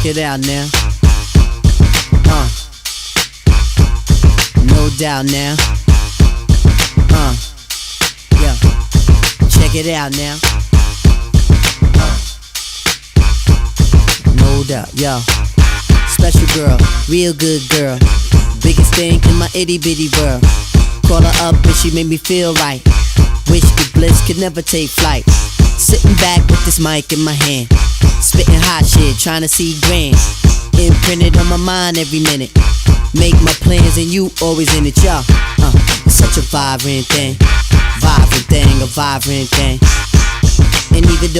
check it out now. No doubt now. Yeah. Check it out now. No doubt, yo. Special girl, real good girl. Biggest thing in my itty bitty world. Call her up and she made me feel right. Wish the bliss could never take flight. Sitting back with this mic in my hand, spitting hot shit, trying to see grand. Imprinted on my mind every minute. Make my plans and you always in it, y'all. It's such a vibrant thing. Vibrant thing, a vibrant thing. And even though